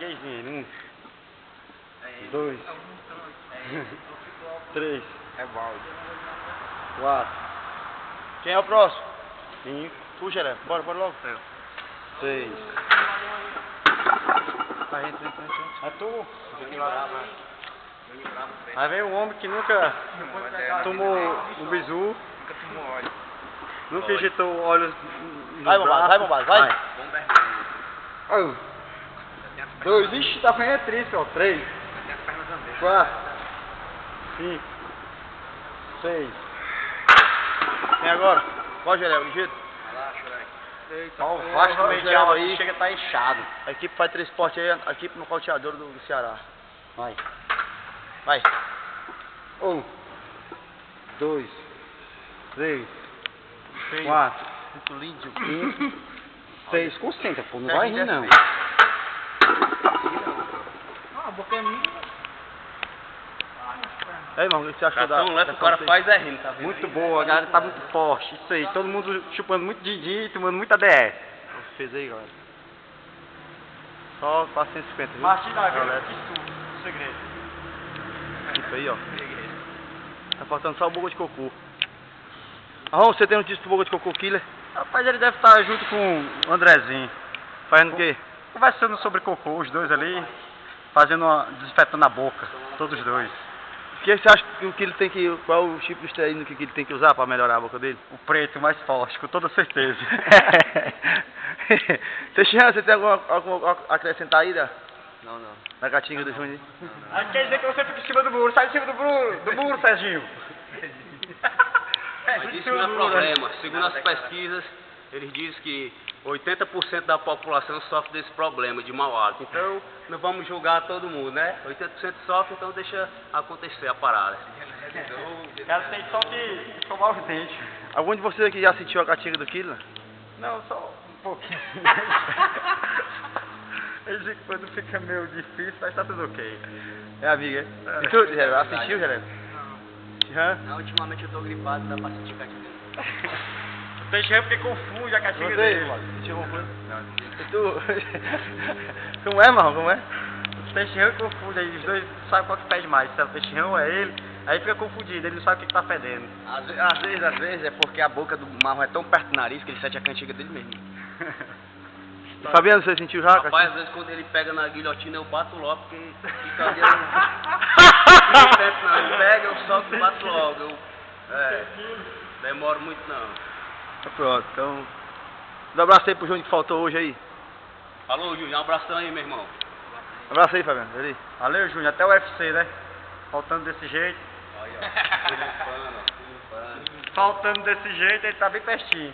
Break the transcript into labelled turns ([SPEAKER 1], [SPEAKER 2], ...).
[SPEAKER 1] Gaguejinho. 1, 2, 3,
[SPEAKER 2] É balde.
[SPEAKER 1] 4. Quem é o próximo? 5. Tu, Xeré. Bora logo. 6. Vai, entra. É tu. Aí vem o homem que nunca tomou um bizu.
[SPEAKER 2] Nunca tomou óleo.
[SPEAKER 1] Nunca injetou óleo no
[SPEAKER 3] Vai, bombado, vai.
[SPEAKER 1] Um, 2, ixi, tá fazendo triste, ó. 3, 4, 5, 6. Vem agora. Qual, Gerel? De jeito?
[SPEAKER 3] Ó, o vasto medial aí chega a estar inchado.
[SPEAKER 1] A equipe faz transporte aí, a equipe nocauteadora do Ceará. Vai. 1, 2, 3, 4, 5, 6. Concentra, pô. Não vai rir, não.
[SPEAKER 2] A boca é minha.
[SPEAKER 1] Aí, irmão, o que você achou da...
[SPEAKER 3] Tão leve, o cara faz é rindo, tá vendo?
[SPEAKER 1] Muito boa, a galera tá muito forte. Isso aí, todo mundo chupando muito Didi e tomando muita DS. Fez aí, galera. Só 450, viu?
[SPEAKER 2] Martim da
[SPEAKER 1] galera.
[SPEAKER 2] Segredo.
[SPEAKER 1] Isso aí, ó. Tá faltando só o Boca de Cocô. Arron, você tem notícia do Boca de Cocô Killer?
[SPEAKER 2] Rapaz, ele deve estar junto com o Andrezinho.
[SPEAKER 1] Fazendo o quê?
[SPEAKER 2] Conversando sobre cocô, os dois ali. Desinfetando a boca. Todos os dois.
[SPEAKER 1] O que você acha que o Killer tem que... Qual é o tipo de esteroide que ele tem que usar pra melhorar a boca dele?
[SPEAKER 2] O preto mais forte, com toda certeza.
[SPEAKER 1] Teixeira, você tem alguma acrescentar aí
[SPEAKER 3] Não.
[SPEAKER 1] na gatinha do Júnior?
[SPEAKER 2] Aí quer dizer que você fica em cima do muro. Sai de cima do muro, Serginho.
[SPEAKER 3] Mas isso não é problema. Segundo as pesquisas, eles dizem que 80% da população sofre desse problema de mau hálito. Então, não vamos julgar todo mundo, né? 80% sofre, então deixa acontecer a parada.
[SPEAKER 2] O cara tem só que escovar os dentes.
[SPEAKER 1] Algum de vocês aqui já sentiu a gatinha do Killer?
[SPEAKER 2] Não, só um pouquinho. Ele diz que quando fica meio difícil, mas tá tudo ok.
[SPEAKER 1] É amiga, é? E tu, Geraldo, assistiu, Geraldo?
[SPEAKER 3] Não, ultimamente eu tô gripado, dá pra sentir gatinho.
[SPEAKER 2] O Teixeira porque confunde a caixinha
[SPEAKER 1] Você,
[SPEAKER 2] dele.
[SPEAKER 1] mano, sentiu alguma coisa? E tu? Como é, mano? Como é?
[SPEAKER 2] O Teixeira confunde, aí os dois sabem qual que pede mais. Se é o Teixeira ou é ele, aí fica confundido, ele não sabe o que tá fedendo.
[SPEAKER 3] Às vezes é porque a boca do marrom é tão perto do nariz que ele sente a cantiga dele mesmo.
[SPEAKER 1] Fabiano, você sentiu já?
[SPEAKER 3] Rapaz, às vezes quando ele pega na guilhotina eu bato logo, porque fica ali... Não, ele pega, eu solto e bato logo. Demoro muito não.
[SPEAKER 1] Tá pronto, então... Dá um abraço aí pro Júnior que faltou hoje aí.
[SPEAKER 3] Falou, Júnior, um abração aí, meu irmão.
[SPEAKER 1] Um abraço aí, Fabiano. Ali.
[SPEAKER 2] Valeu, Júnior, até o UFC, né? Faltando desse jeito.
[SPEAKER 3] Olha, ó.
[SPEAKER 2] Faltando desse jeito, ele tá bem pertinho.